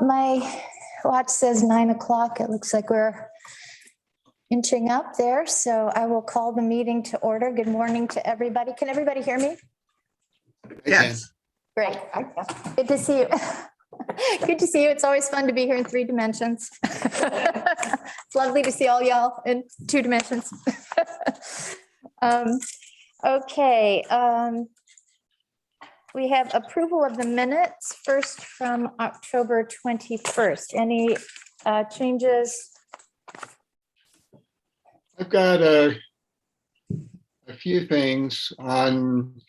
My watch says 9 o'clock. It looks like we're inching up there. So I will call the meeting to order. Good morning to everybody. Can everybody hear me? Yes. Great. Good to see you. Good to see you. It's always fun to be here in 3 dimensions. It's lovely to see all y'all in 2 dimensions. Okay. We have approval of the minutes first from October 21st. Any changes? I've got a few things on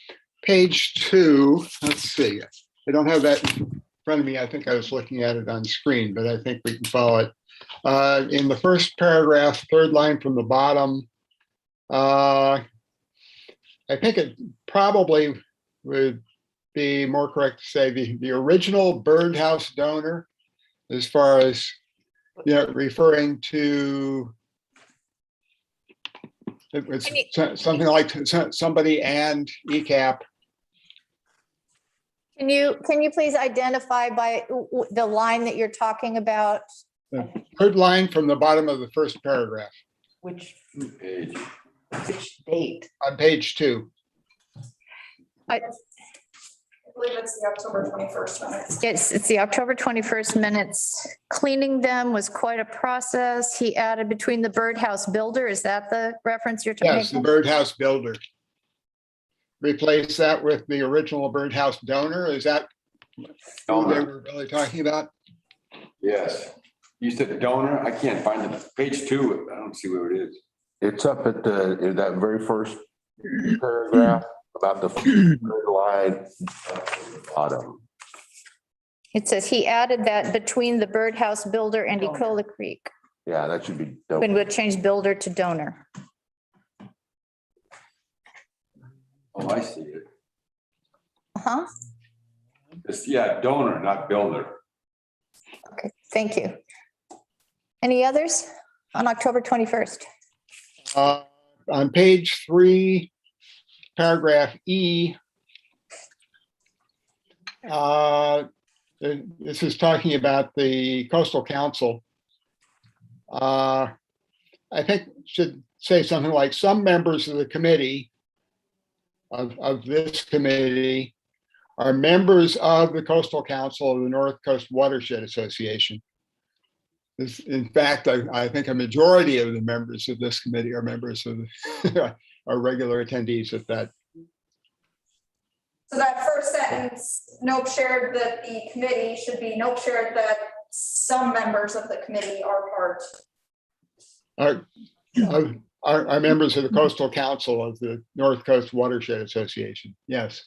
page 2. Let's see. I don't have that in front of me. I think I was looking at it on screen, but I think we can follow it. In the first paragraph, 3rd line from the bottom, I think it probably would be more correct to say the original birdhouse donor, as far as, you know, referring to it was something like somebody and ECAP. Can you please identify by the line that you're talking about? The 3rd line from the bottom of the first paragraph. Which page? Which date? On page 2. I believe it's the October 21st minutes. It's the October 21st minutes. Cleaning them was quite a process. He added between the birdhouse builder. Is that the reference you're talking? Yes, the birdhouse builder. Replace that with the original birdhouse donor. Is that who they were really talking about? Yes. You said donor? I can't find it. Page 2, I don't see where it is. It's up at in that very first paragraph about the 3rd line bottom. It says he added that between the birdhouse builder and Ecola Creek. Yeah, that should be. When we'll change builder to donor. Oh, I see it. Uh-huh. It's, yeah, donor, not builder. Okay, thank you. Any others on October 21st? On page 3, paragraph E, this is talking about the Coastal Council. I think should say something like some members of the committee of this committee are members of the Coastal Council of the North Coast Watershed Association. In fact, I think a majority of the members of this committee are members of are regular attendees at that. So that first sentence, Nope shared that the committee should be Nope shared that some members of the committee are Are members of the Coastal Council of the North Coast Watershed Association. Yes.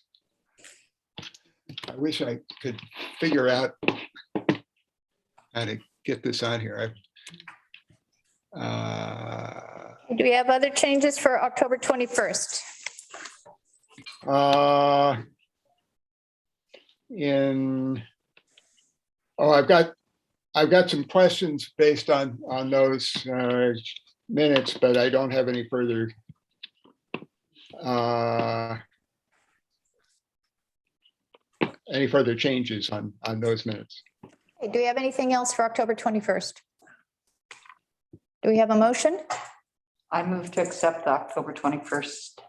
I wish I could figure out how to get this on here. Do we have other changes for October 21st? I've got some questions based on those minutes, but I don't have any further changes on those minutes. Okay, do we have anything else for October 21st? Do we have a motion? I move to accept the October 21st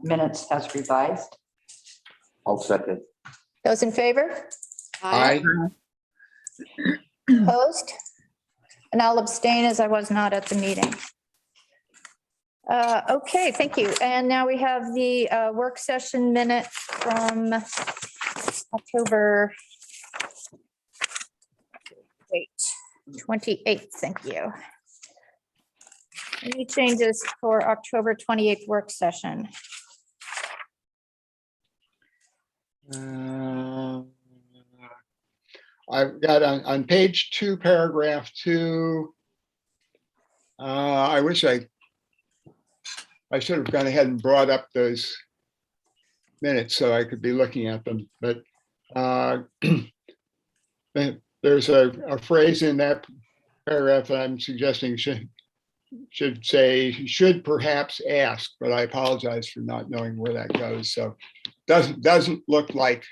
minutes as revised. I'll second. Those in favor? Aye. Opposed? And I'll abstain as I was not at the meeting. Okay, thank you. And now we have the work session minute from October 28th. Thank you. Any changes for October 28th work session? I've got on page 2, paragraph 2. I wish I should have gone ahead and brought up those minutes so I could be looking at them, but there's a phrase in that paragraph that I'm suggesting should say should perhaps ask, but I apologize for not knowing where that goes. So doesn't look like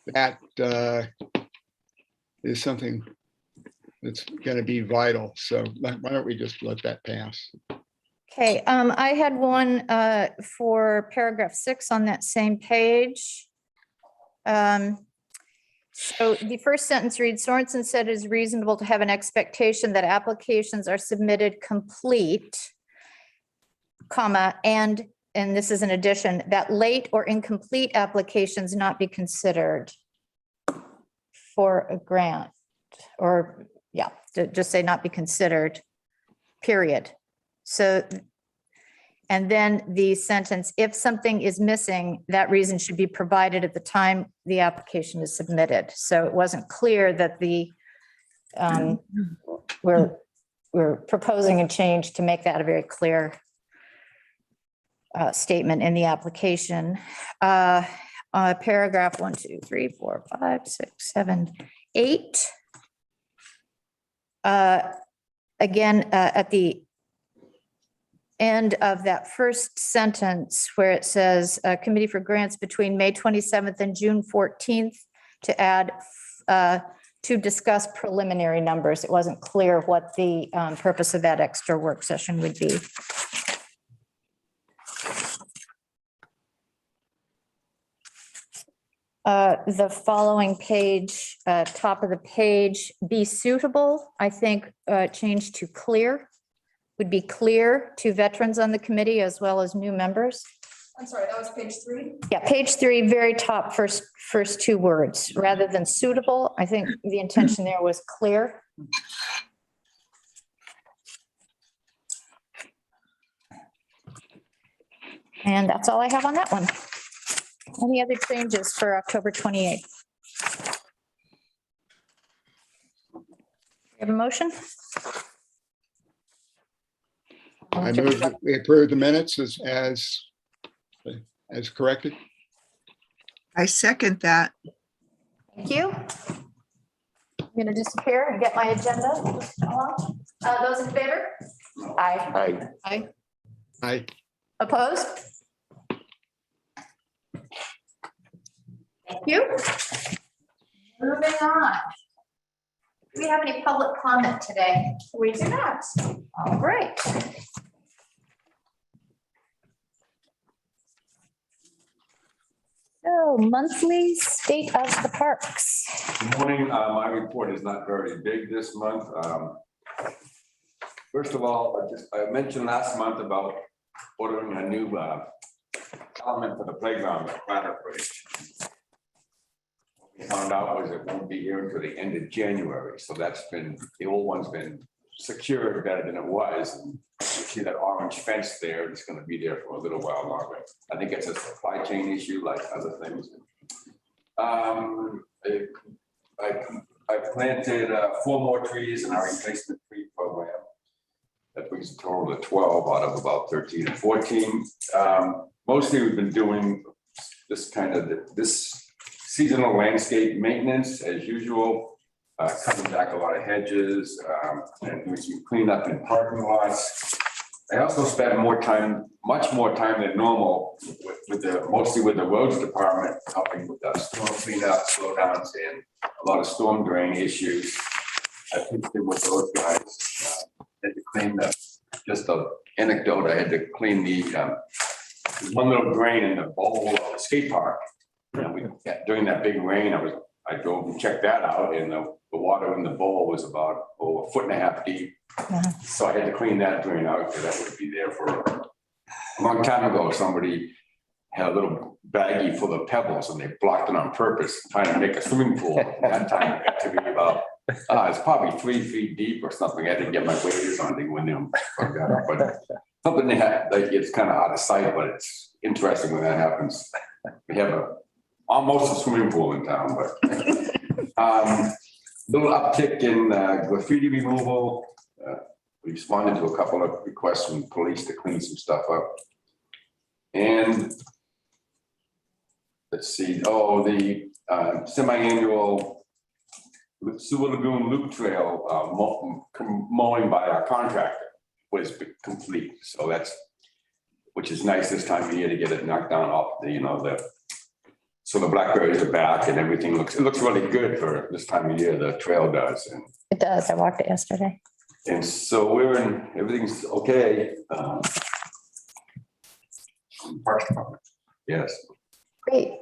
that is something it's going to be vital. So why don't we just let that pass? Okay, I had one for paragraph 6 on that same page. So the first sentence reads, Sorensen said it is reasonable to have an expectation that applications are submitted complete, comma, and this is an addition, that late or incomplete applications not be considered for a grant, or, yeah, just say not be considered, period. So, and then the sentence, if something is missing, that reason should be provided at the time the application is submitted. So it wasn't clear that we're proposing a change to make that a very clear statement in the application. Paragraph 1, 2, 3, 4, 5, 6, 7, 8. Again, at the end of that first sentence where it says committee for grants between May 27th and June 14th, to add to discuss preliminary numbers. It wasn't clear what the purpose of that extra work session would be. The following page, top of the page, be suitable, I think change to clear, would be clear to veterans on the committee as well as new members. I'm sorry, that was page 3. Yeah, page 3, very top, first 2 words, rather than suitable. I think the intention there was clear. And that's all I have on that one. Any other changes for October 28th? You have a motion? I move that we approve the minutes as corrected. I second that. Thank you. I'm going to disappear and get my agenda. Those in favor? Aye. Aye. Aye. Opposed? Thank you. Moving on. Do we have any public comment today? We do not. All right. So monthly state of the parks. Good morning. My report is not very big this month. First of all, I mentioned last month about ordering a new element for the playground at Blackberry. What we found out was it won't be here until the end of January. So that's been, the old one's been secured better than it was. And you see that orange fence there, it's going to be there for a little while longer. I think it's a supply chain issue like other things. I planted 4 more trees in our replacement tree program. That brings a total of 12 out of about 13 and 14. Mostly we've been doing this kind of this seasonal landscape maintenance as usual, cutting back a lot of hedges and doing some cleanup in parking lots. I also spent much more time than normal mostly with the roads department, helping with the storm cleanup, slowdowns, and a lot of storm drain issues. I pitched in with those guys. Had to clean just an anecdote, I had to clean the one little drain in the bowl of the skate park. And during that big rain, I drove and checked that out, and the water in the bowl was about a 1.5 feet deep. So I had to clean that drain out because that would be there for a long time ago. Somebody had a little baggie full of pebbles and they blocked it on purpose, trying to make a swimming pool. That time it got to be about, it's probably 3 feet deep or something. I had to get my waders on to go in there and plug that up. But something that it's kind of out of sight, but it's interesting when that happens. We have almost a swimming pool in town, but little uptick in graffiti removal. We responded to a couple of requests from police to clean some stuff up. And let's see, the semi-annual Sewer Lagoon Loop Trail mowing by our contractor was complete. So which is nice this time of year to get it knocked down off the So the blackberries are back and everything it looks really good for this time of year, the trail does. It does. I walked it yesterday. And so everything's okay. Parks Department. Yes. Great.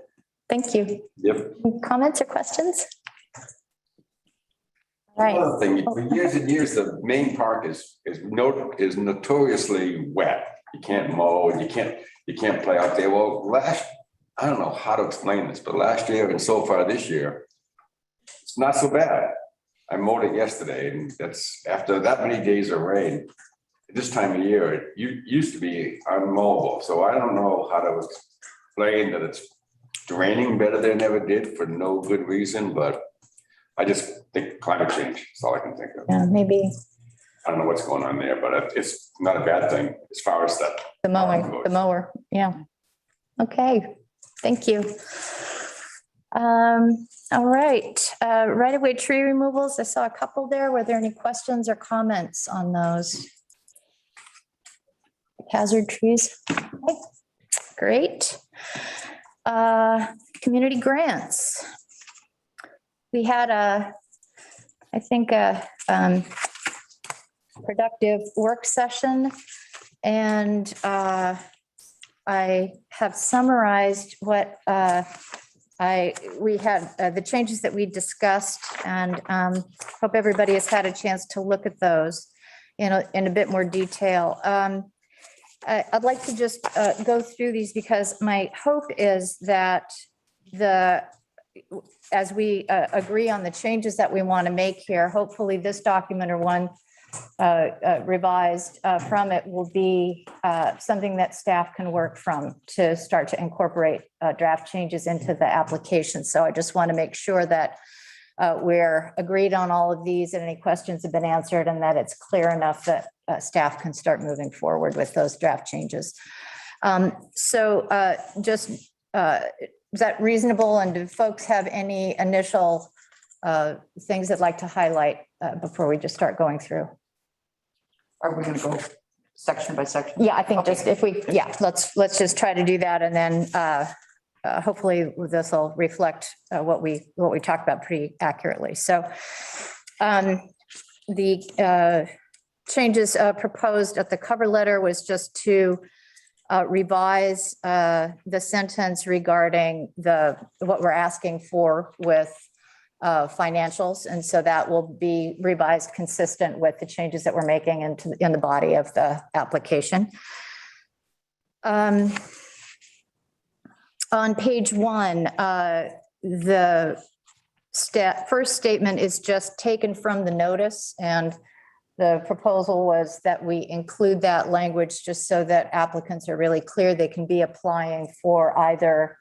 Thank you. Yep. Any comments or questions? All right. Another thing, for years and years, the main park is notoriously wet. You can't mow and you can't play out there. Well, I don't know how to explain this, but last year and so far this year, it's not so bad. I mowed it yesterday, and that's after that many days of rain. This time of year, it used to be unmowable. So I don't know how to explain that it's draining better than it ever did for no good reason, but I just think climate change is all I can think of. Yeah, maybe I don't know what's going on there, but it's not a bad thing as far as that. the mower. Yeah. Okay. Thank you. All right. Right-of-way tree removals. I saw a couple there. Were there any questions or comments on those? Hazard trees. Okay. Great. Community grants. We had I think a productive work session, and I have summarized what we had, the changes that we discussed, and hope everybody has had a chance to look at those in a bit more detail. I'd like to just go through these because my hope is that as we agree on the changes that we want to make here, hopefully this document or one revised from it will be something that staff can work from to start to incorporate draft changes into the application. So I just want to make sure that we're agreed on all of these and any questions have been answered, and that it's clear enough that staff can start moving forward with those draft changes. Is that reasonable? And do folks have any initial things they'd like to highlight before we just start going through? Are we going to go section by section? Yeah, I think just let's just try to do that, and then hopefully this will reflect what we talked about pretty accurately. So the changes proposed at the cover letter was just to revise the sentence regarding what we're asking for with financials. And so that will be revised consistent with the changes that we're making in the body of the application. On page 1, the first statement is just taken from the notice, and the proposal was that we include that language just so that applicants are really clear they can be applying for either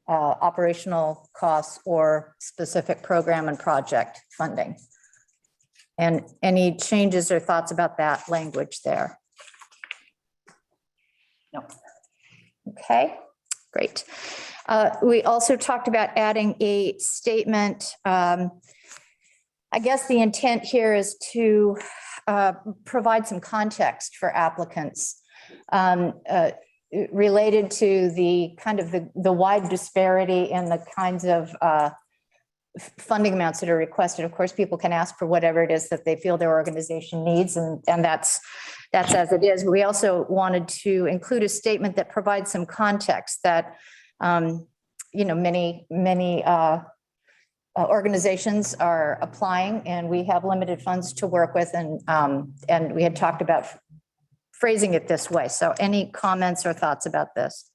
operational costs or specific program and project funding. And any changes or thoughts about that language there? No. Okay, great. We also talked about adding a statement. I guess the intent here is to provide some context for applicants related to the kind of the wide disparity in the kinds of funding amounts that are requested. Of course, people can ask for whatever it is that they feel their organization needs, and that's as it is. We also wanted to include a statement that provides some context that many organizations are applying, and we have limited funds to work with, and we had talked about phrasing it this way. So any comments or thoughts about this?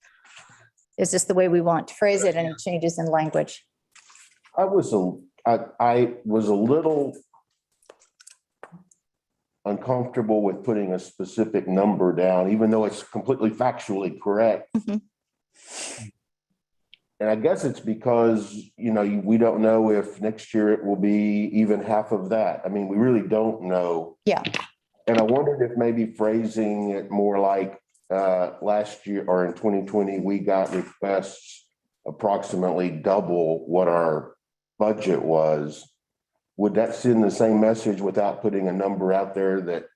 Is this the way we want to phrase it? Any changes in language? I was a little uncomfortable with putting a specific number down, even though it's completely factually correct. Mhm. And I guess it's because, we don't know if next year it will be even half of that. I mean, we really don't know. Yeah. And I wondered if maybe phrasing it more like last year or in 2020, we got requests approximately double what our budget was. Would that send the same message without putting a number out there that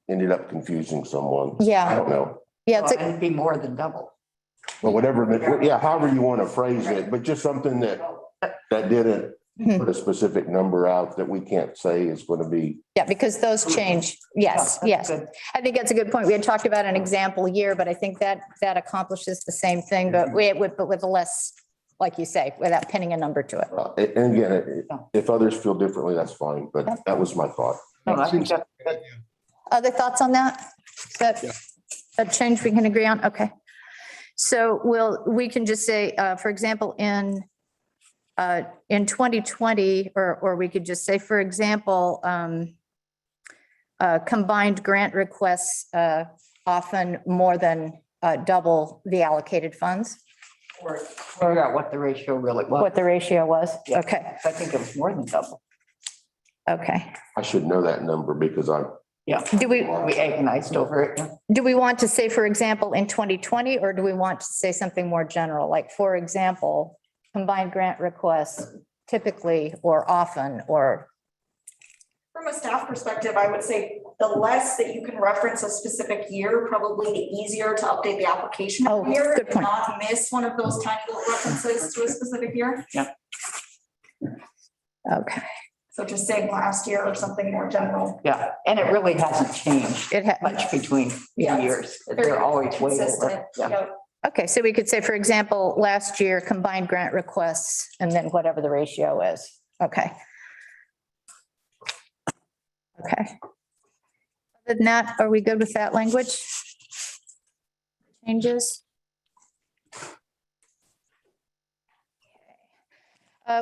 ended up confusing someone? I Yeah. don't know. Yeah. Well, it'd be more than double. Or whatever, yeah, however you want to phrase it, but just something that didn't put a specific number out that we can't say is going to be. Yeah, because those change. Yes, Yeah, yes. that's good. I think that's a good point. We had talked about an example year, but I think that accomplishes the same thing, but with a less, like you say, without pinning a number to it. And again, if others feel differently, that's fine, but that was my thought. No, I think that, Other thoughts on that? Is that Yeah. a change we can agree on? Okay. So we can just say, for example, in 2020, or we could just say, for example, combined grant requests often more than double the allocated funds, figure out what the ratio really was. what the ratio was. Yeah. Okay, I think it was more than double. okay. I should know that number because Yeah. Do we agonized over it. Do we want to say, for example, in 2020, or do we want to say something more general? Like, for example, combined grant requests typically or often, or, From a staff perspective, I would say the less that you can reference a specific year, probably the easier to update the application Oh, every year. good point. And not miss one of those tiny little references to a specific year. okay. So just saying last year or something more general. Yeah, and it really hasn't changed It much between the Yeah, it's years. very They're always way consistent. over. Yeah. Yep. Okay, so we could say, for example, last year combined grant requests and then whatever the ratio is. Okay. Okay. Other than that, are we good with that language? Changes?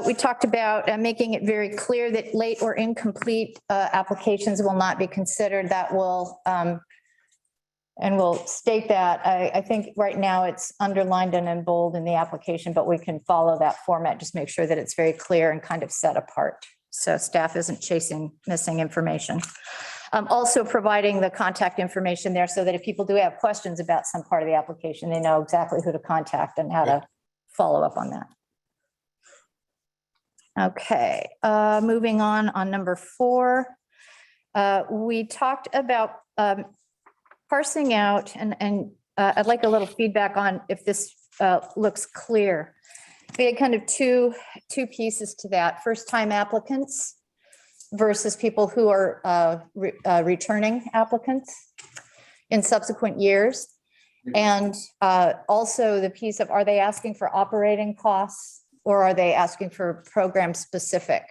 We talked about making it very clear that late or incomplete applications will not be considered. That will, and we'll state that. I think right now it's underlined and in bold in the application, but we can follow that format, just make sure that it's very clear and kind of set apart. So staff isn't chasing missing information. Also providing the contact information there so that if people do have questions about some part of the application, they know exactly who to contact and how to follow up on that. Okay, moving on number 4. We talked about parsing out, and I'd like a little feedback on if this looks clear. We had kind of two pieces to that. First-time applicants versus people who are returning applicants in subsequent years. And also the piece of, are they asking for operating costs or are they asking for program-specific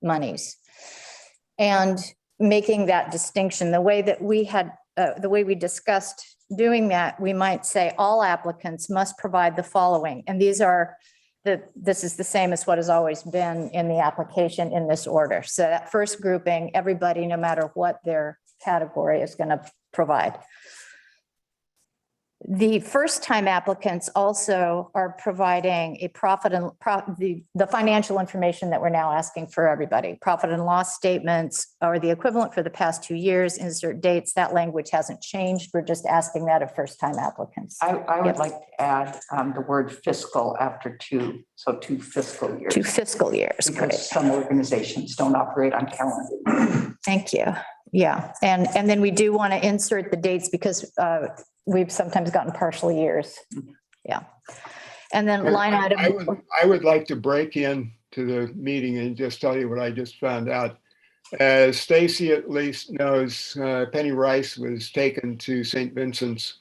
monies? And making that distinction, the way that we had, the way we discussed doing that, we might say all applicants must provide the following. And these are this is the same as what has always been in the application in this order. So that first grouping, everybody, no matter what their category, is going to provide. The first-time applicants also are providing a profit and the financial information that we're now asking for everybody. Profit and loss statements are the equivalent for the past 2 years, insert dates. That language hasn't changed. We're just asking that of first-time applicants. I would like to add the word fiscal after 2, so 2 fiscal years. 2 fiscal years, great. Because some organizations don't operate on calendar. Thank you. Yeah, and then we do want to insert the dates because we've sometimes gotten partial years. Yeah. And then line item. I would like to break in to the meeting and just tell you what I just found out. As Stacy at least knows, Penny Rice was taken to St. Vincent's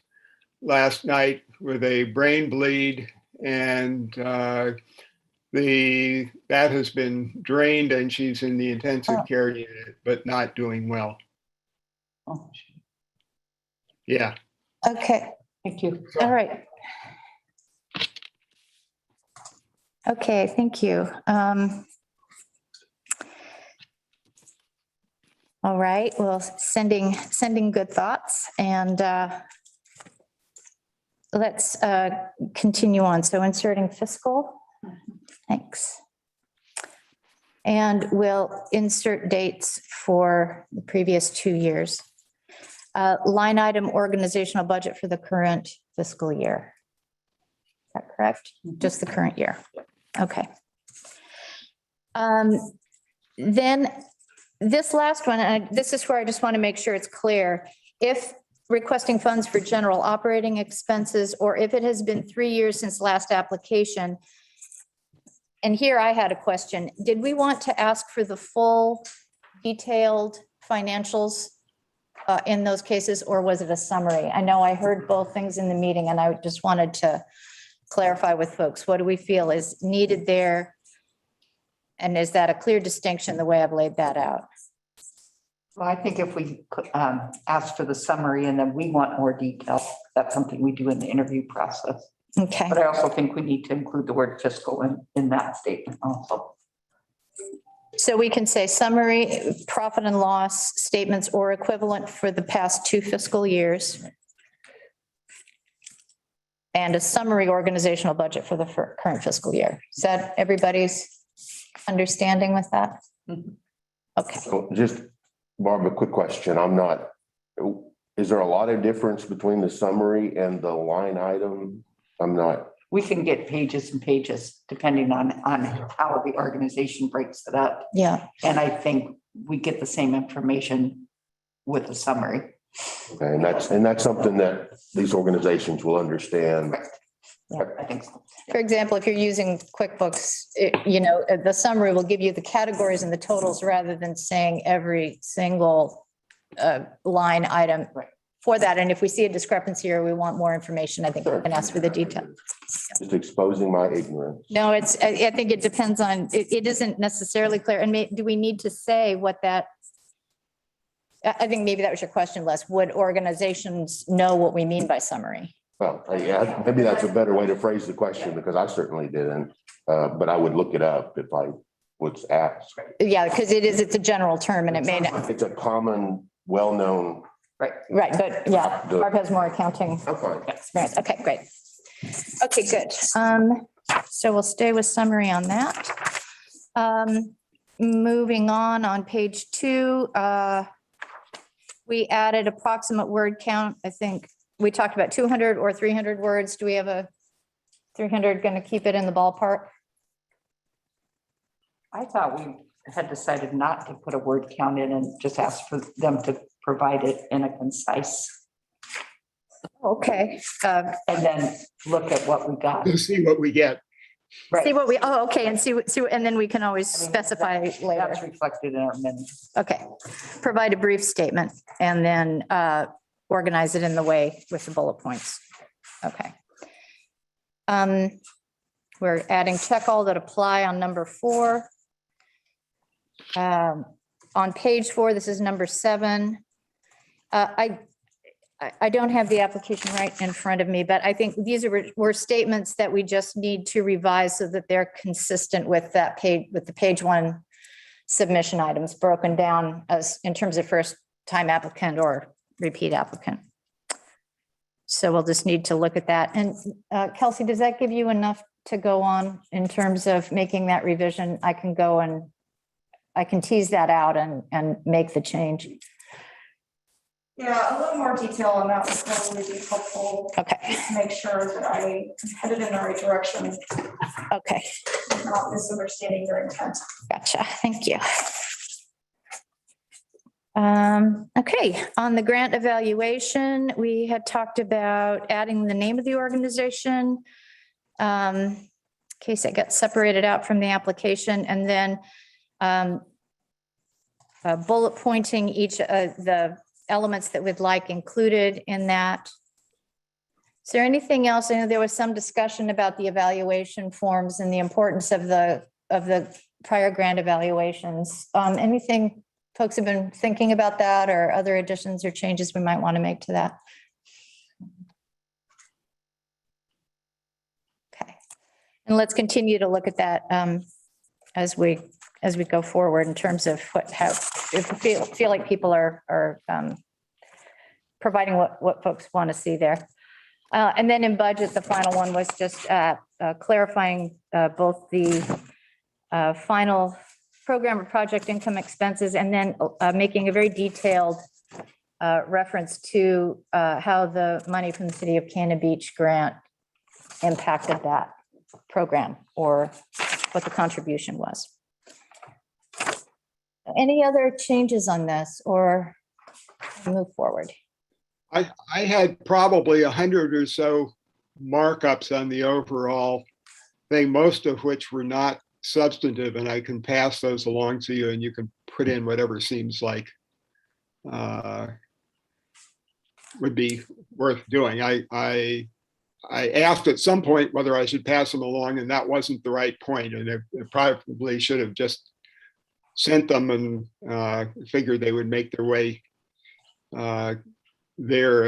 last night with a brain bleed, and that has been drained and she's in the intensive care unit, but not doing well. Oh, Yeah. Okay, thank you. all right. Okay, thank you. All right, well, sending good thoughts, and let's continue on. So inserting fiscal, thanks. And we'll insert dates for the previous 2 years. Line item organizational budget for the current fiscal year. Is that correct? Just the current year. Okay. Then this last one, and this is where I just want to make sure it's clear. If requesting funds for general operating expenses, or if it has been 3 years since last application. And here I had a question. Did we want to ask for the full detailed financials in those cases, or was it a summary? I know I heard both things in the meeting, and I just wanted to clarify with folks, what do we feel is needed there? And is that a clear distinction the way I've laid that out? Well, I think if we ask for the summary and then we want more detail, that's something we do in the interview process. Okay, But I also think we need to include the word fiscal in that statement also. so we can say summary, profit and loss statements or equivalent for the past 2 fiscal years. And a summary organizational budget for the current fiscal year. Is that everybody's understanding with that? Mhm. Okay, So just, Barb, a quick question. Is there a lot of difference between the summary and the line item? I'm not, We can get pages and pages depending on how the organization breaks it up. yeah, And I think we get the same information with the summary. okay, and that's something that these organizations will understand. I think so. for example, if you're using QuickBooks, the summary will give you the categories and the totals rather than saying every single line item Right. for that. And if we see a discrepancy or we want more information, I think we can ask for the detail. Just exposing my ignorance. No, I think it depends on, it isn't necessarily clear. And do we need to say what that? I think maybe that was your question, Les. Would organizations know what we mean by summary? Well, yeah, maybe that's a better way to phrase the question because I certainly didn't. But I would look it up if I was asked. Yeah, because it's a general term and it may not, It's a common, well-known. Right. right, but yeah, Barb has more accounting Okay. experience. Okay, great. Okay, good. So we'll stay with summary on that. Moving on page 2, we added approximate word count. I think we talked about 200 or 300 words. Do we have a 300 going to keep it in the ballpark? I thought we had decided not to put a word count in and just ask for them to provide it in a concise, Okay. and then look at what we got. To see what we get. See what okay, and see, and then we can always specify later. That's reflected in our minutes. Okay. Provide a brief statement and then organize it in the way with the bullet points. Okay. We're adding check all that apply on number 4. On page 4, this is number 7. I don't have the application right in front of me, but I think these were statements that we just need to revise so that they're consistent with that page, with the page 1 submission items broken down as in terms of first time applicant or repeat applicant. So we'll just need to look at that. And Kelsey, does that give you enough to go on in terms of making that revision? I can go and I can tease that out and make the change. Yeah, a little more detail on that would probably be helpful Okay, to make sure that I headed in the right direction, okay, not misunderstanding your intent. gotcha. Thank you. Okay, on the grant evaluation, we had talked about adding the name of the organization. In case it got separated out from the application, and then bullet pointing each of the elements that we'd like included in that. Is there anything else? I know there was some discussion about the evaluation forms and the importance of the prior grant evaluations. Anything folks have been thinking about that, or other additions or changes we might want to make to that? Okay, and let's continue to look at that as we go forward in terms of if we feel like people are providing what folks want to see there. And then in budget, the final one was just clarifying both the final program or project income expenses, and then making a very detailed reference to how the money from the City of Cannon Beach grant impacted that program, or what the contribution was. Any other changes on this, or move forward? I had probably 100 or so markups on the overall thing, most of which were not substantive, and I can pass those along to you and you can put in whatever seems like would be worth doing. I asked at some point whether I should pass them along, and that wasn't the right point, and it probably should have just sent them and figured they would make their way there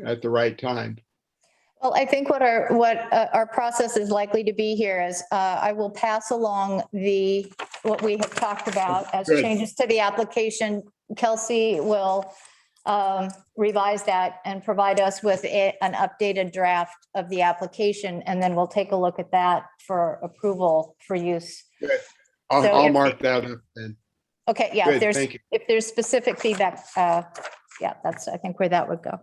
at the right time. Well, I think what our process is likely to be here is I will pass along what we have talked about as Good. changes to the application. Kelsey will revise that and provide us with an updated draft of the application, and then we'll take a look at that for approval for use. Good. So I'll if- mark that up then. Okay, yeah, Good, thank you. if there's specific feedback, yeah, that's, I think, where that would go.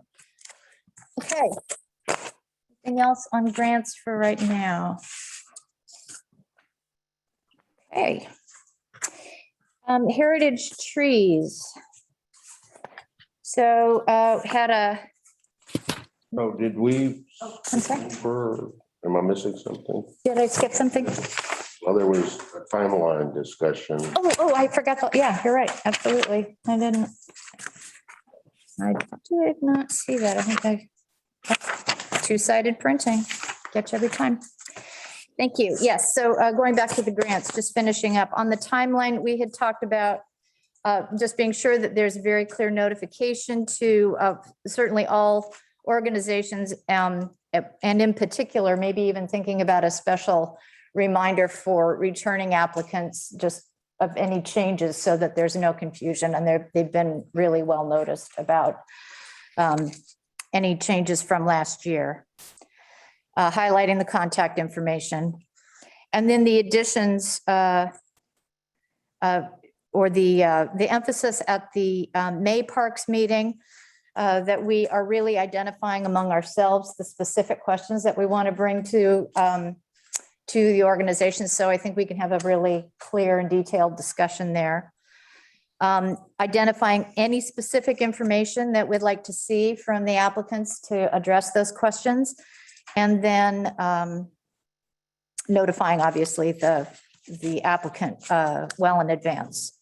Okay. Anything else on grants for right now? Okay. Heritage trees. So had a, So did we, I'm sorry, am I missing something? did I skip something? Well, there was a timeline discussion. Oh, I forgot. Yeah, you're right. Absolutely. I did not see that. I think two-sided printing. Get you every time. Thank you. Yes. So going back to the grants, just finishing up on the timeline, we had talked about just being sure that there's very clear notification to certainly all organizations and in particular, maybe even thinking about a special reminder for returning applicants just of any changes so that there's no confusion, and they've been really well noticed about any changes from last year. Highlighting the contact information. And then the additions or the emphasis at the May Parks meeting that we are really identifying among ourselves the specific questions that we want to bring to the organization. So I think we can have a really clear and detailed discussion there. Identifying any specific information that we'd like to see from the applicants to address those questions. And then notifying, obviously, the applicant well in advance.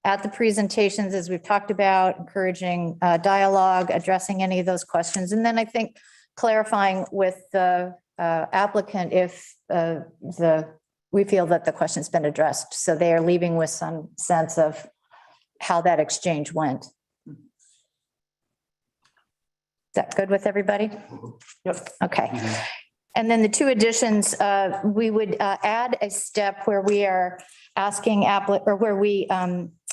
At the presentations, as we've talked about, encouraging dialogue, addressing any of those questions. And then I think clarifying with the applicant if we feel that the question's been addressed. So they are leaving with some sense of how that exchange went. Is that good with everybody? Yep. Okay. And then the two additions, we would add a step where we are asking where we,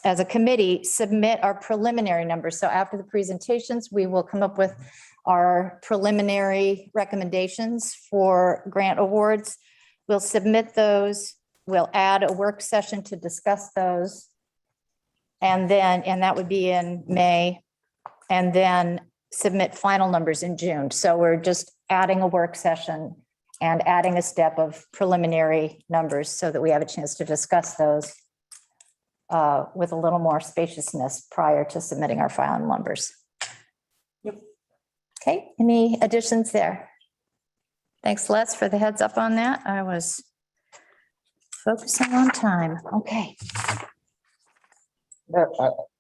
as a committee, submit our preliminary numbers. So after the presentations, we will come up with our preliminary recommendations for grant awards. We'll submit those. We'll add a work session to discuss those. And that would be in May. And then submit final numbers in June. So we're just adding a work session and adding a step of preliminary numbers so that we have a chance to discuss those with a little more spaciousness prior to submitting our final numbers. Okay, any additions there? Thanks, Les, for the heads up on that. I was focusing on time. Okay.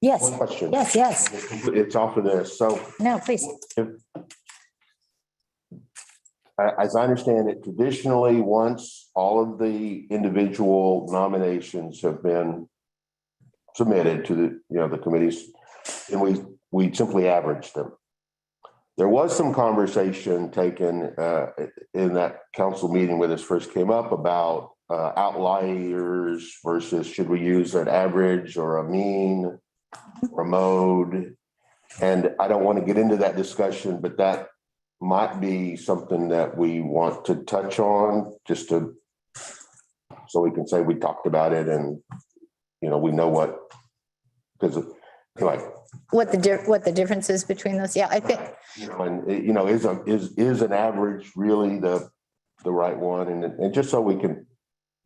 Yes, One question. yes. It's off of this. So No, please. as I understand it, traditionally, once all of the individual nominations have been submitted to the committees, and we simply average them. There was some conversation taken in that council meeting when this first came up about outliers versus should we use an average or a mean or a mode. And I don't want to get into that discussion, but that might be something that we want to touch on just so we can say we talked about it and, we know what, because anyway. What the difference is between those? Yeah, I think. Is an average really the right one? And just so we can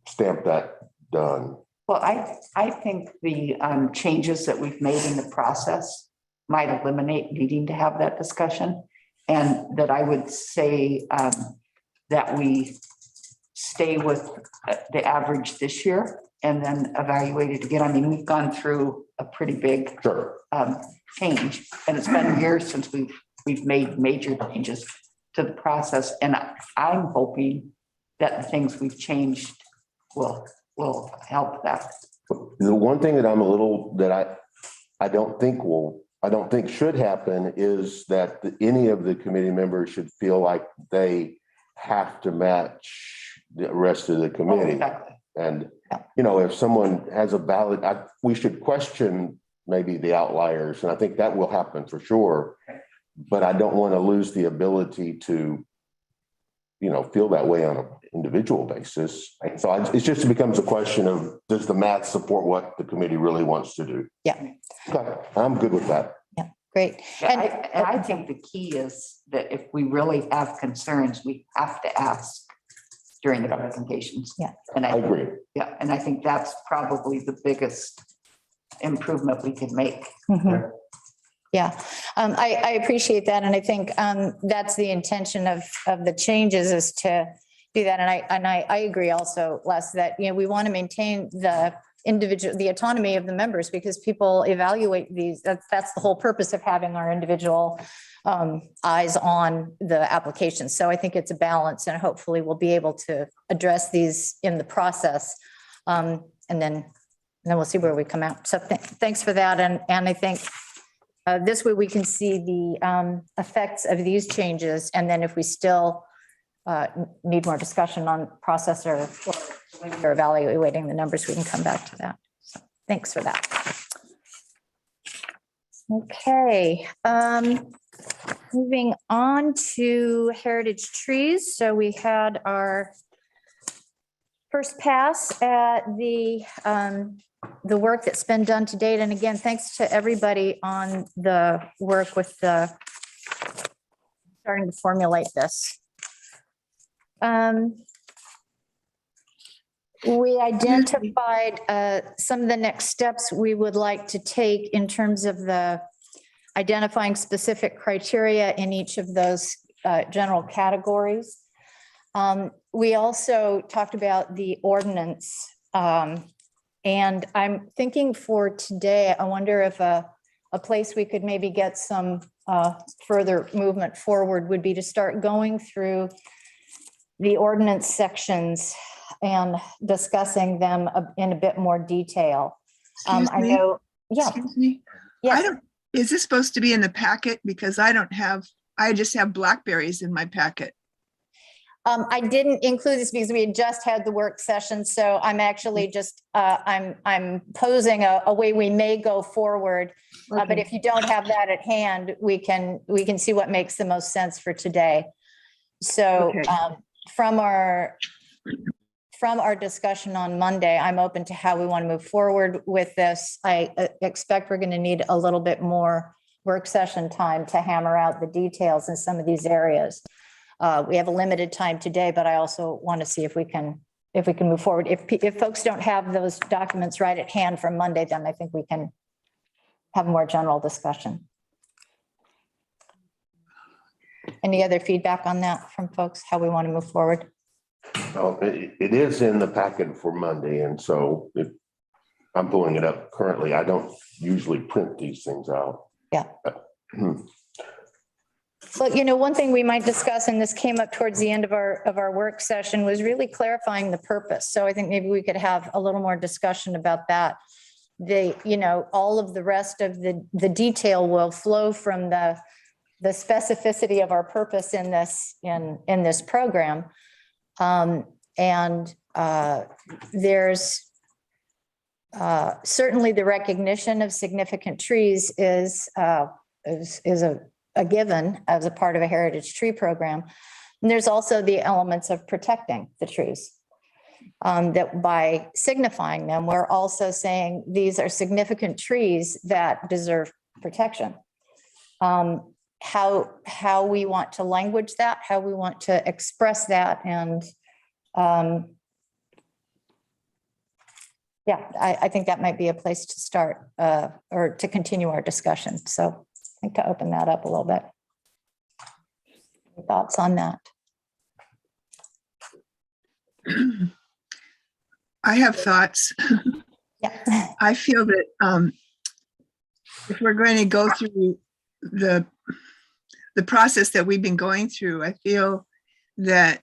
stamp that done. Well, I think the changes that we've made in the process might eliminate needing to have that discussion. And that I would say that we stay with the average this year and then evaluate it again. I mean, we've gone through a pretty big Sure. change, and it's been years since we've made major changes to the process. And I'm hoping that the things we've changed will help that. The one thing that I'm a little, that I don't think should happen is that any of the committee members should feel like they have to match the rest of the committee. Exactly. And, if someone has a valid, we should question maybe the outliers, and I think that will happen for sure. But I don't want to lose the ability to, feel that way on an individual basis. So it becomes a question of, does the math support what the committee really wants to do? Yeah. Okay, I'm good with that. Yeah, great. And I think the key is that if we really have concerns, we have to ask during the presentations. Yeah. And I agree. Yeah, and I think that's probably the biggest improvement we can make. Mhm. Yeah, I appreciate that. And I think that's the intention of the changes, is to do that. And I agree also, Les, that, we want to maintain the autonomy of the members, because people evaluate these. That's the whole purpose of having our individual eyes on the application. So I think it's a balance, and hopefully we'll be able to address these in the process. And then we'll see where we come out. So thanks for that. And I think this way we can see the effects of these changes. And then if we still need more discussion on process or evaluating the numbers, we can come back to that. So thanks for that. Okay. Moving on to heritage trees. So we had our first pass at the work that's been done to date. And again, thanks to everybody on the work with starting to formulate this. We identified some of the next steps we would like to take in terms of identifying specific criteria in each of those general categories. We also talked about the ordinance. And I'm thinking for today, I wonder if a place we could maybe get some further movement forward would be to start going through the ordinance sections and discussing them in a bit more detail. Excuse I me? know, yeah. Excuse me? Yes. Is this supposed to be in the packet? Because I just have Blackberries in my packet. I didn't include this because we had just had the work session, so I'm actually just, I'm posing a way we may go forward. But Okay. if you don't have that at hand, we can see what makes the most sense for today. So Okay. from our discussion on Monday, I'm open to how we want to move forward with this. I expect we're going to need a little bit more work session time to hammer out the details in some of these areas. We have a limited time today, but I also want to see if we can move forward. If folks don't have those documents right at hand from Monday, then I think we can have more general discussion. Any other feedback on that from folks, how we want to move forward? Well, it is in the packet for Monday, and so I'm pulling it up currently. I don't usually print these things out. Yeah. So, one thing we might discuss, and this came up towards the end of our work session, was really clarifying the purpose. So I think maybe we could have a little more discussion about that. All of the rest of the detail will flow from the specificity of our purpose in this program. There's certainly the recognition of significant trees is a given as a part of a heritage tree program. And there's also the elements of protecting the trees. That by signifying them, we're also saying these are significant trees that deserve protection. How we want to language that, how we want to express that, and I think that might be a place to start or to continue our discussion. So think to open that up a little bit. Thoughts on that? I have thoughts. Yeah. I feel that if we're going to go through the process that we've been going through, I feel that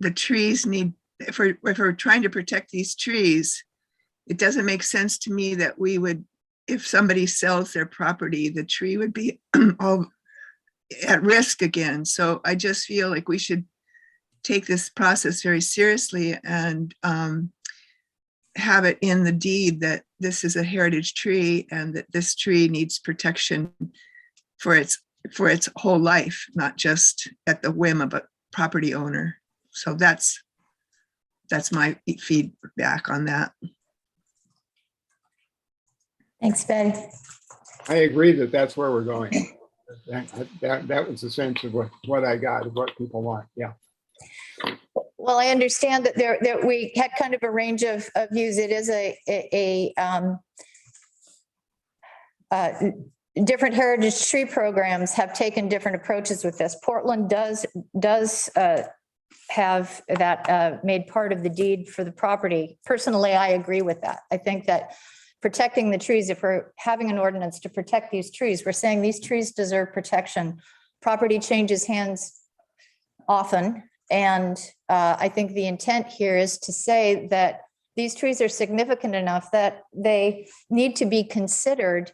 the trees need, if we're trying to protect these trees, it doesn't make sense to me that we would, if somebody sells their property, the tree would be all at risk again. So I just feel like we should take this process very seriously and have it in the deed that this is a heritage tree and that this tree needs protection for its whole life, not just at the whim of a property owner. So that's my feedback on that. Thanks, Betty. I agree that that's where we're going. That was the sense of what I got, of what people want. Yeah. Well, I understand that that we had kind of a range of views. It is different heritage tree programs have taken different approaches with this. Portland does have that made part of the deed for the property. Personally, I agree with that. I think that protecting the trees, if we're having an ordinance to protect these trees, we're saying these trees deserve protection. Property changes hands often. And I think the intent here is to say that these trees are significant enough that they need to be considered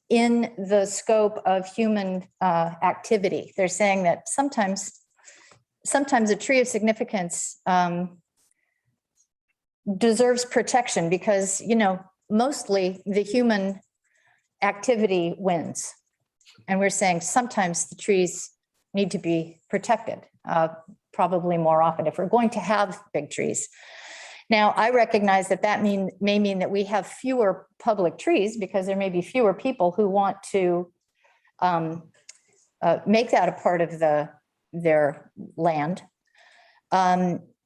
in the scope of human activity. They're saying that sometimes a tree of significance deserves protection because, mostly the human activity wins. And we're saying sometimes the trees need to be protected, probably more often if we're going to have big trees. Now, I recognize that may mean that we have fewer public trees because there may be fewer people who want to make that a part of their land.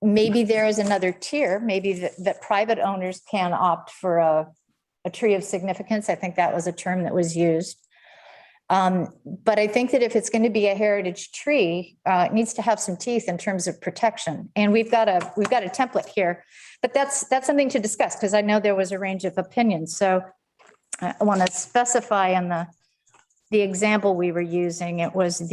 Maybe there is another tier, maybe that private owners can opt for a tree of significance. I think that was a term that was used. But I think that if it's going to be a heritage tree, it needs to have some teeth in terms of protection. And we've got a template here, but that's something to discuss because I know there was a range of opinions. So I want to specify in the example we were using, it was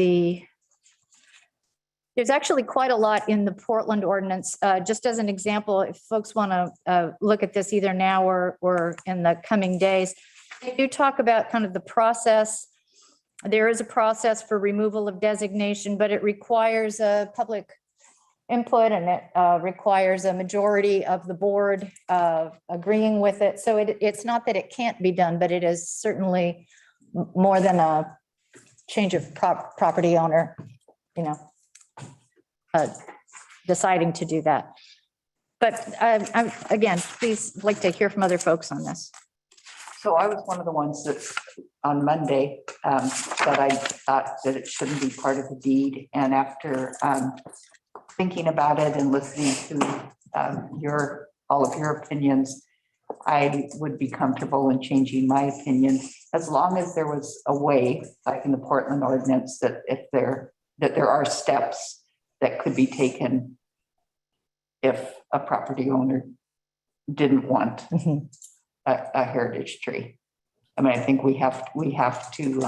there's actually quite a lot in the Portland ordinance. Just as an example, if folks want to look at this either now or in the coming days, they do talk about kind of the process. There is a process for removal of designation, but it requires a public input and it requires a majority of the board agreeing with it. So it's not that it can't be done, but it is certainly more than a change of property owner, deciding to do that. But I'm again, please like to hear from other folks on this. So I was one of the ones that on Monday that I thought that it shouldn't be part of the deed. And after thinking about it and listening to all of your opinions, I would be comfortable in changing my opinion as long as there was a way, like in the Portland ordinance, that there are steps that could be taken if a property owner didn't want a heritage tree. I mean, I think we have to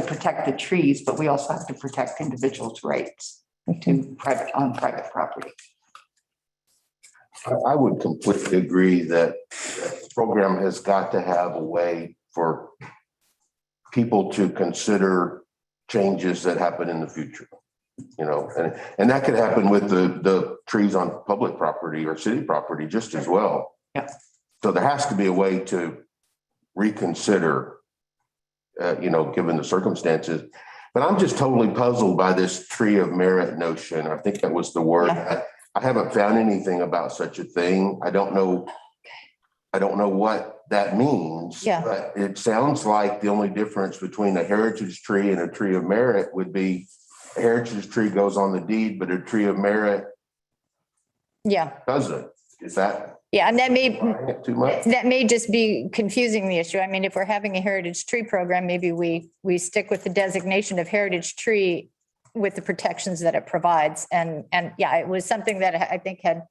protect the trees, but we also have to protect individuals' rights to private property. I would completely agree that the program has got to have a way for people to consider changes that happen in the future. And that could happen with the trees on public property or city property just as well. Yeah. So there has to be a way to reconsider, given the circumstances. But I'm just totally puzzled by this tree of merit notion. I think that was the word. Yeah. I haven't found anything about such a thing. I don't know what that means. Yeah. But it sounds like the only difference between a heritage tree and a tree of merit would be a heritage tree goes on the deed, but a tree of merit Yeah. doesn't. Is that Yeah, and Too much? that may just be confusing the issue. I mean, if we're having a heritage tree program, maybe we stick with the designation of heritage tree with the protections that it provides. And yeah, it was something that I think had,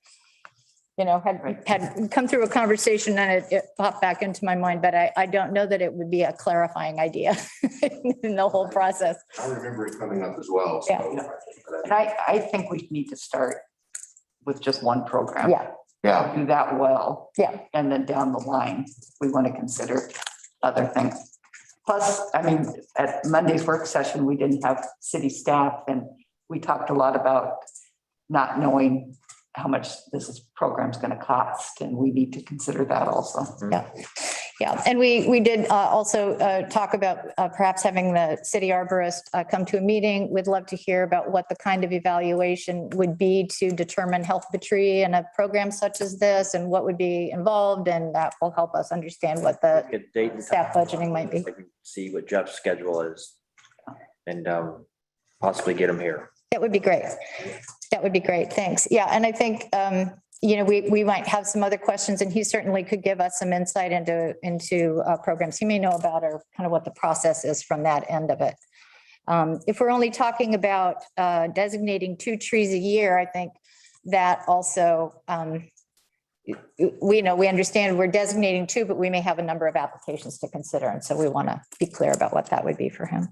had come through a conversation and it popped back into my mind, but I don't know that it would be a clarifying idea in the whole process. I remember it coming up as well. So. And I think we need to start with just one program. Yeah, Yeah. Do that well. Yeah. And then down the line, we want to consider other things. Plus, I mean, at Monday's work session, we didn't have city staff and we talked a lot about not knowing how much program's going to cost, and we need to consider that also. yeah. Yeah, and we did also talk about perhaps having the city arborist come to a meeting. We'd love to hear about what the kind of evaluation would be to determine health of the tree in a program such as this and what would be involved. And that will help us understand what the Get date and staff time. budgeting might be. I can see what Jeff's schedule is and possibly get him here. That would be great. That would be great. Thanks. Yeah, and I think, we might have some other questions and he certainly could give us some insight into programs he may know about or kind of what the process is from that end of it. If we're only talking about designating 2 trees a year, I think that also, we understand we're designating 2, but we may have a number of applications to consider. And so we want to be clear about what that would be for him.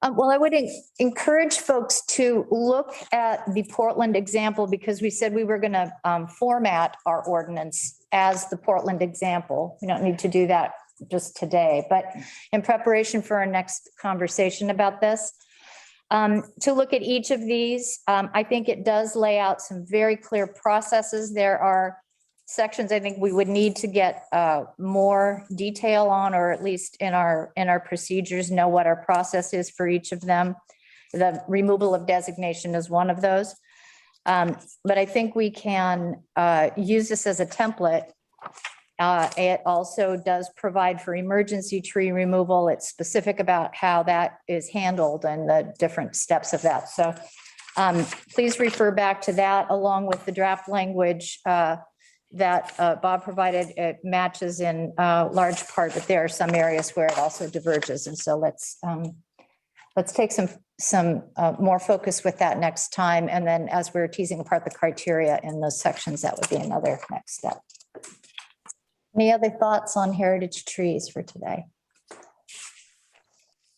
Well, I would encourage folks to look at the Portland example because we said we were going to format our ordinance as the Portland example. We don't need to do that just today, but in preparation for our next conversation about this, to look at each of these, I think it does lay out some very clear processes. There are sections I think we would need to get more detail on, or at least in our procedures, know what our process is for each of them. The removal of designation is one of those. But I think we can use this as a template. It also does provide for emergency tree removal. It's specific about how that is handled and the different steps of that. So please refer back to that along with the draft language that Bob provided. It matches in large part, but there are some areas where it also diverges. And so let's take some more focus with that next time. And then as we're teasing apart the criteria in those sections, that would be another next step. Any other thoughts on heritage trees for today?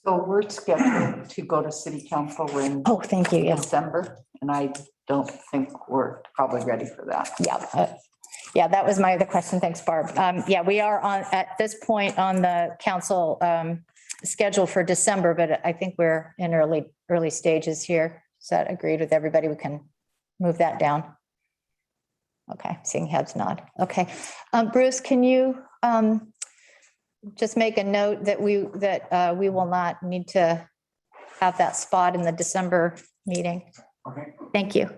So we're scheduled to go to city council in Oh, thank you. Yes. December, and I don't think we're probably ready for that. Yeah. Yeah, that was my other question. Thanks, Barb. Yeah, we are at this point on the council schedule for December, but I think we're in early stages here. Is that agreed with everybody? We can move that down. Okay, seeing heads nod. Okay. Bruce, can you just make a note that we will not need to have that spot in the December meeting? Okay. Thank you.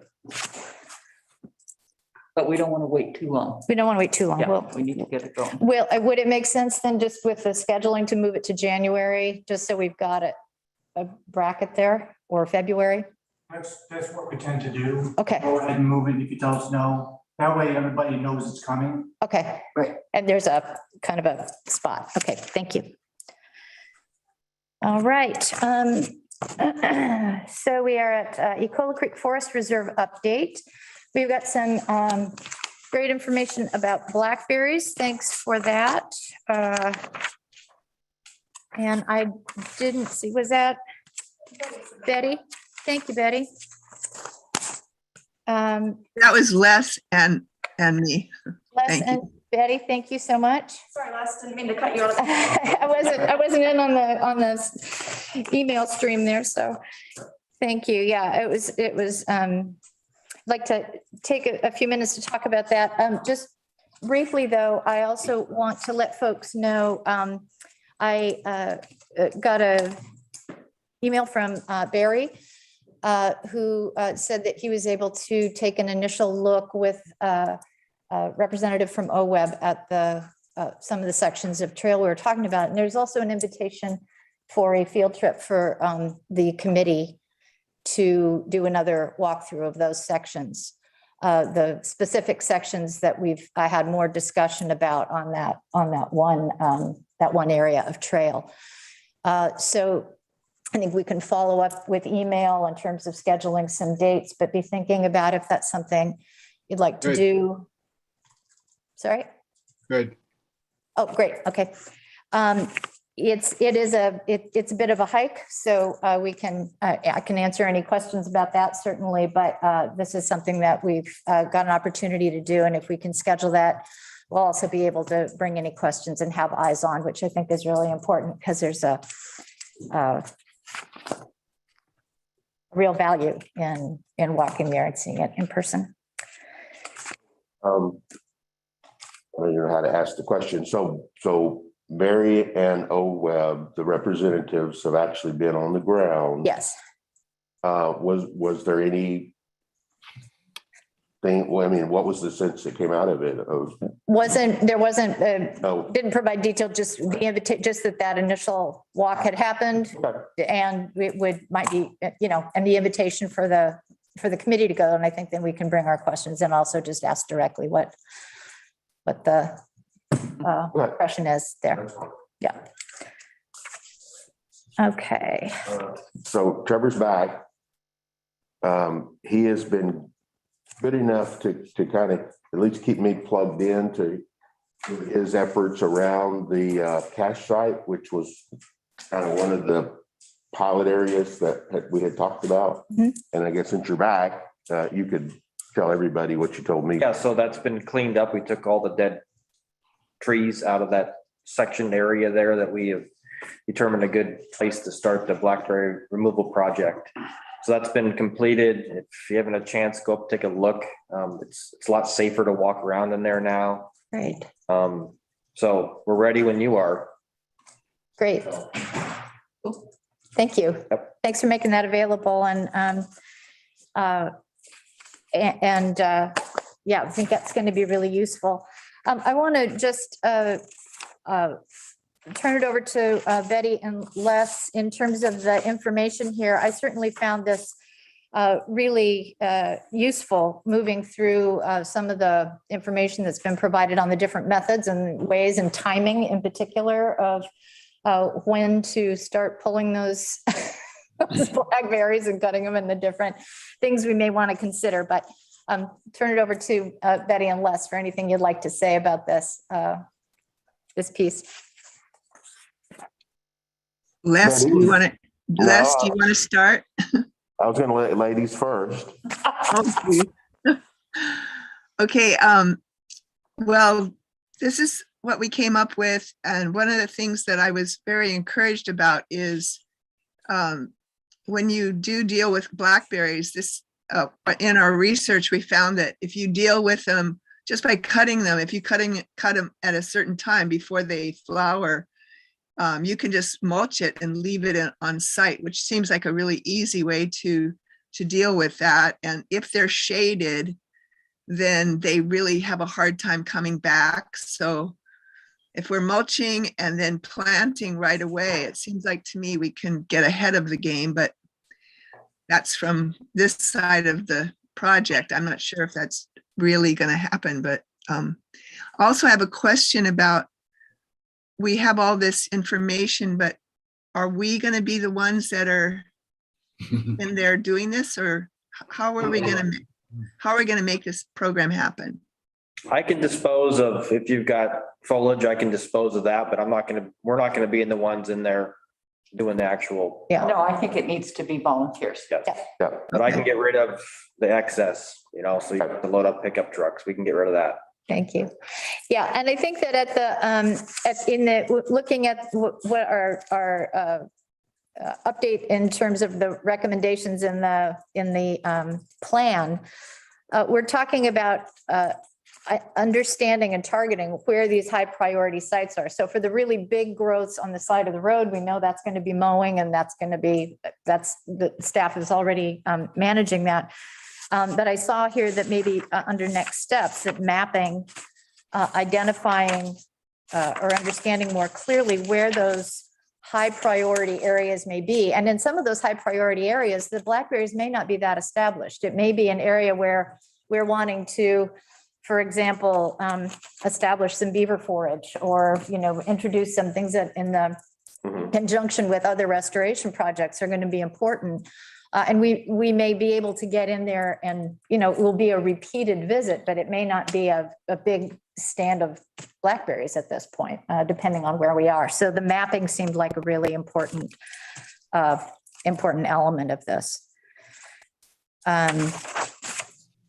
But we don't want to wait too long. We don't want to wait too long. Yeah, we need to get it going. Well, would it make sense then just with the scheduling to move it to January, just so we've got a bracket there, or February? That's what we tend to do. Okay, Go ahead and move it if you tell us no. That way everybody knows it's coming. okay. Right. And there's a kind of a spot. Okay, thank you. All right. So we are at Ecola Creek Forest Reserve update. We've got some great information about blackberries. Thanks for that. And I didn't see, was that Betty? Thank you, Betty. That was Les and me. Les Thank and Betty, thank you so much. Sorry, Les, didn't mean to cut you off. I wasn't in on the email stream there, so thank you. Yeah, it was I'd like to take a few minutes to talk about that. Just briefly, though, I also want to let folks know, I got a email from Barry, who said that he was able to take an initial look with a representative from OWEB at some of the sections of trail we were talking about. And there's also an invitation for a field trip for the committee to do another walkthrough of those sections. the specific sections that I had more discussion about on that one area of trail. So I think we can follow up with email in terms of scheduling some dates, but be thinking about if that's something you'd like to Good. do. Sorry? Good. Oh, great. Okay. It's a bit of a hike, so I can answer any questions about that certainly, but this is something that we've got an opportunity to do. And if we can schedule that, we'll also be able to bring any questions and have eyes on, which I think is really important because there's a real value in walking there and seeing it in person. I don't know how to ask the question. So Mary and O-Web, the representatives have actually been on the ground. Yes. Was there any thing, well, I mean, what was the sense that came out of it? Didn't provide detail, just the invitation, just that initial walk had happened. Okay. And it might be, and the invitation for the committee to go. And I think then we can bring our questions and also just ask directly what the impression is there. Yeah. Okay. So Trevor's back. He has been good enough to kind of at least keep me plugged in to his efforts around the cache site, which was kind of one of the pilot areas that we had talked about. Mm-hmm. And I guess since you're back, you could tell everybody what you told me. Yeah, so that's been cleaned up. We took all the dead trees out of that sectioned area there that we have determined a good place to start the Blackberry removal project. So that's been completed. If you haven't a chance, go up, take a look. It's a lot safer to walk around in there now. Great. So we're ready when you are. Great. Thank you. Yep. Thanks for making that available. And yeah, I think that's going to be really useful. I want to just turn it over to Betty and Les in terms of the information here. I certainly found this really useful moving through some of the information that's been provided on the different methods and ways and timing in particular of when to start pulling those blackberries and cutting them and the different things we may want to consider. But turn it over to Betty and Les for anything you'd like to say about this piece. Les, do you want to start? I was going to let ladies first. Okay. Well, this is what we came up with. And one of the things that I was very encouraged about is when you do deal with blackberries, in our research, we found that if you deal with them just by cutting them, if you cut them at a certain time before they flower, you can just mulch it and leave it on site, which seems like a really easy way to deal with that. And if they're shaded, then they really have a hard time coming back. So if we're mulching and then planting right away, it seems like to me we can get ahead of the game, but that's from this side of the project. I'm not sure if that's really going to happen, but also I have a question about, we have all this information, but are we going to be the ones that are in there doing this, or how are we going to make this program happen? I can dispose of, if you've got foliage, I can dispose of that, but we're not going to be in the ones in there doing the actual. Yeah. No, I think it needs to be volunteers. Yeah. But I can get rid of the excess, so you have to load up pickup trucks. We can get rid of that. Thank you. Yeah, and I think that looking at what our update in terms of the recommendations in the plan, we're talking about understanding and targeting where these high priority sites are. So for the really big growths on the side of the road, we know that's going to be mowing, and that's the staff is already managing that. But I saw here that maybe under next steps, that mapping, identifying or understanding more clearly where those high priority areas may be. And in some of those high priority areas, the blackberries may not be that established. It may be an area where we're wanting to, for example, establish some beaver forage or, introduce some things that in the conjunction with other restoration projects are going to be important. And we may be able to get in there and, it will be a repeated visit, but it may not be a big stand of blackberries at this point, depending on where we are. So the mapping seemed like a really important element of this.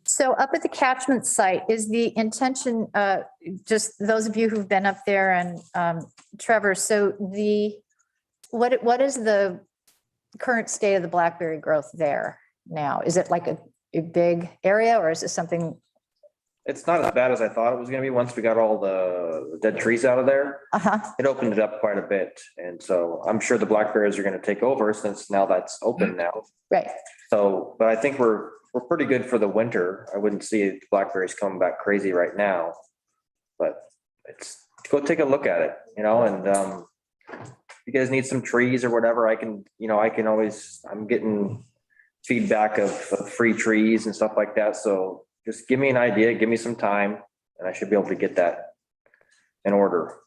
So up at the catchment site, is the intention, just those of you who've been up there and Trevor, so what is the current state of the blackberry growth there now? Is it like a big area or is it something? It's not as bad as I thought it was gonna be once we got all the dead trees out of there. It opened it up quite a bit. And so I'm sure the blackberries are gonna take over since now that's open now. Right. So, but I think we're pretty good for the winter. I wouldn't see blackberries coming back crazy right now. But go take a look at it, and if you guys need some trees or whatever, I can always, I'm getting feedback of free trees and stuff like that. So just give me an idea, give me some time, and I should be able to get that in order.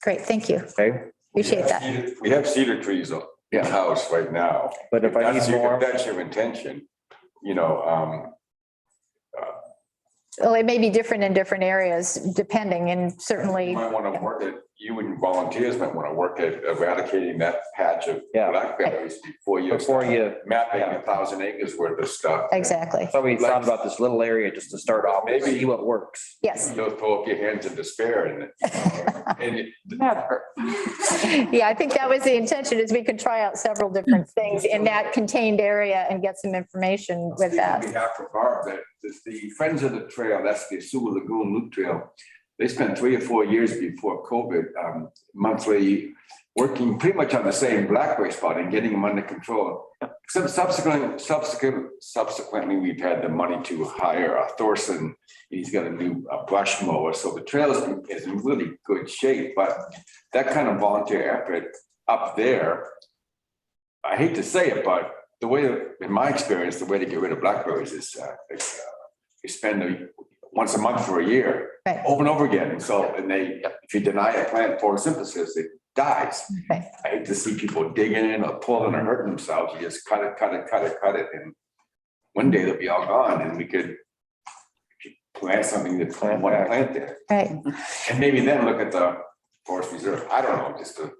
Great, thank you. Okay. Appreciate that. We have cedar trees in-house right now. But if I need more, if that's your intention, Well, it may be different in different areas, depending, and certainly. you might want to work at, you and volunteers might want to work at eradicating that patch of Yeah. blackberries before you mapping 1,000 acres worth of stuff. Exactly. so we thought about this little area just to start off, maybe see what works. Yes. You'll throw up your hands in despair and Never. Yeah, I think that was the intention, is we could try out several different things in that contained area and get some information with On that. behalf of Barb, that the Friends of the Trail, that's the Sioux Lagoon Loop Trail. They spent 3 or 4 years before COVID, monthly, working pretty much on the same blackberry spot and getting them under control. Subsequently, we've had the money to hire Thorson. He's got a new brush mower, so the trail is in really good shape. But that kind of volunteer effort up there, I hate to say it, but the way, in my experience, the way to get rid of blackberries is you spend once a month for a year, Right. over and over again. And so, if you deny a plant photosynthesis, it dies. Right. I hate to see people digging in or pulling or hurting themselves. You just cut it. And one day they'll be all gone and we could plant something that want to plant there. Right. And maybe then look at the forest reserve. I don't know, just to.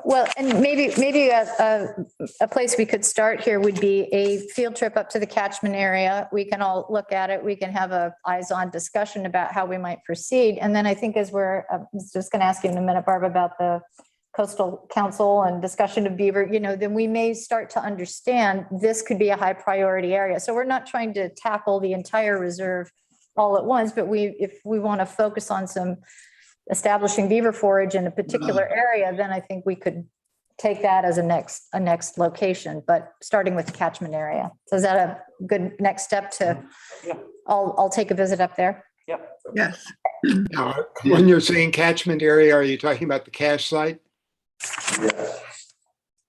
Well, and maybe a place we could start here would be a field trip up to the catchment area. We can all look at it. We can have a eyes-on discussion about how we might proceed. And then I think as we're, I was just going to ask you in a minute, Barb, about the coastal council and discussion of beaver, then we may start to understand this could be a high priority area. So we're not trying to tackle the entire reserve all at once, but if we want to focus on some establishing beaver forage in a particular area, then I think we could take that as a next location, but starting with the catchment area. So is that a good next step to, I'll take a visit up there? Yes. Now, when you're saying catchment area, are you talking about the cache site?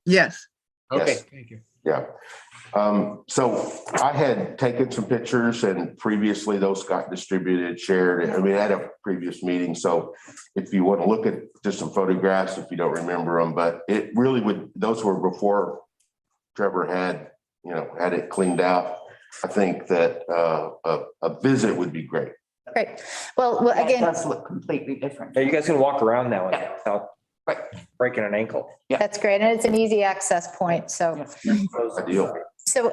Yes. Okay, Yes. thank you. Yeah. So I had taken some pictures and previously those got distributed, shared, at a previous meeting. So if you want to look at just some photographs, if you don't remember them, but it really those were before Trevor had it cleaned out. I think that a visit would be great. Great. Well, That again, does look completely different. Yeah, you guys can walk around now Yeah. without Right. breaking an ankle. that's great. And it's an easy access point. So. Ideal. So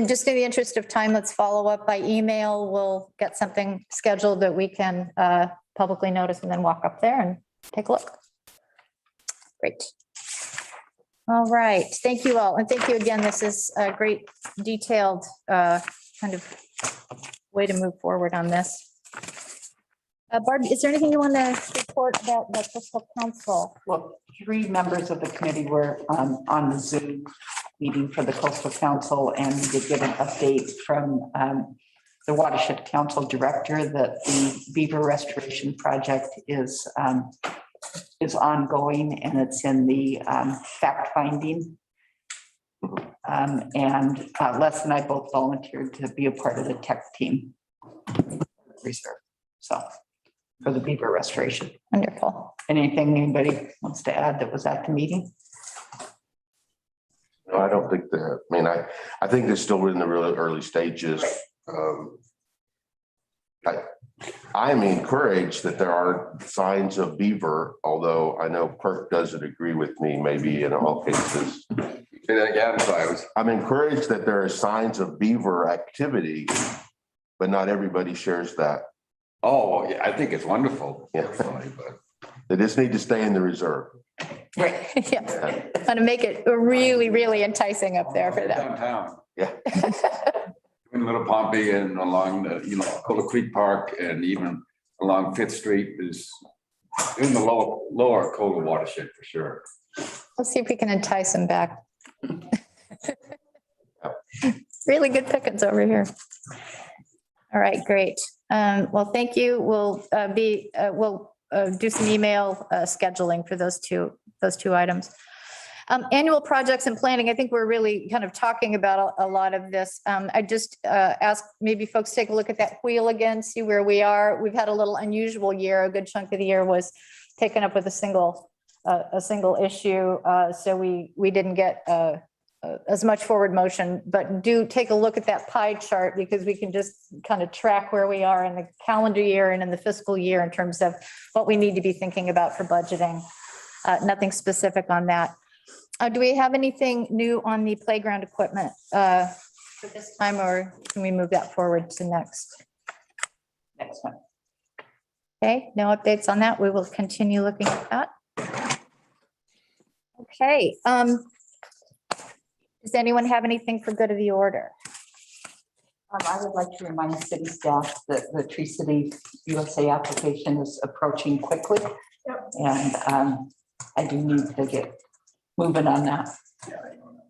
just in the interest of time, let's follow up by email. We'll get something scheduled that we can publicly notice and then walk up there and take a look. Great. All right. Thank you all. And thank you again. This is a great detailed kind of way to move forward on this. Barb, is there anything you want to report about the fiscal council? Well, 3 members of the committee were on the Zoom meeting for the Coastal Council, and we did get an update from the Watershed Council Director that the beaver restoration project is ongoing and it's in the fact finding. And Les and I both volunteered to be a part of the tech team reserve. So for the beaver restoration. Wonderful. Anything anybody wants to add that was at the meeting? No, I don't think that, I mean, I think they're still in the really early stages. I'm encouraged that there are signs of beaver, although I know Kirk doesn't agree with me maybe in all cases. Say that again, so I was, I'm encouraged that there are signs of beaver activity, but not everybody shares that. oh, yeah, I think it's wonderful. Yeah. personally, but They just need to stay in the reserve. Right. Yeah, want to make it really, really enticing up there for them. Downtown, Yeah. in Little Pompey and along the, Cola Creek Park and even along Fifth Street is in the lower Cola watershed for sure. Let's see if we can entice them back. Really good pickings over here. All right, great. Well, thank you. We'll do some email scheduling for those two items. Annual projects and planning, I think we're really kind of talking about a lot of this. I just ask maybe folks take a look at that wheel again, see where we are. We've had a little unusual year. A good chunk of the year was taken up with a single issue. So we didn't get as much forward motion, but do take a look at that pie chart because we can just kind of track where we are in the calendar year and in the fiscal year in terms of what we need to be thinking about for budgeting. Nothing specific on that. Do we have anything new on the playground equipment for this time, or can we move that forward to next? Next one. Okay, no updates on that. We will continue looking at that. Okay. Does anyone have anything for good of the order? I would like to remind city staff that the Tree City USA application is approaching quickly. And I do need to get moving on that.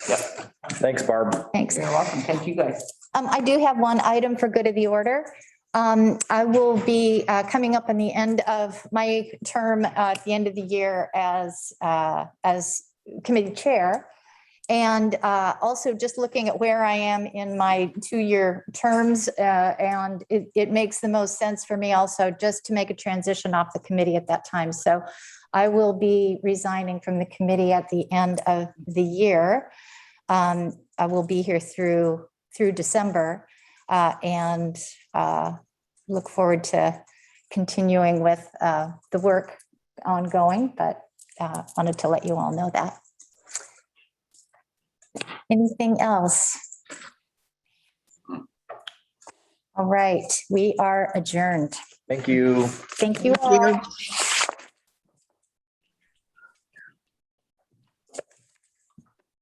Yep. Thanks, Barb. Thanks. You're welcome. Thank you, guys. I do have one item for good of the order. I will be coming up on the end of my term at the end of the year as committee chair. And also just looking at where I am in my 2-year terms, and it makes the most sense for me also just to make a transition off the committee at that time. So I will be resigning from the committee at the end of the year. I will be here through December and look forward to continuing with the work ongoing, but wanted to let you all know that. Anything else? All right, we are adjourned. Thank you. Thank you Thank all. you.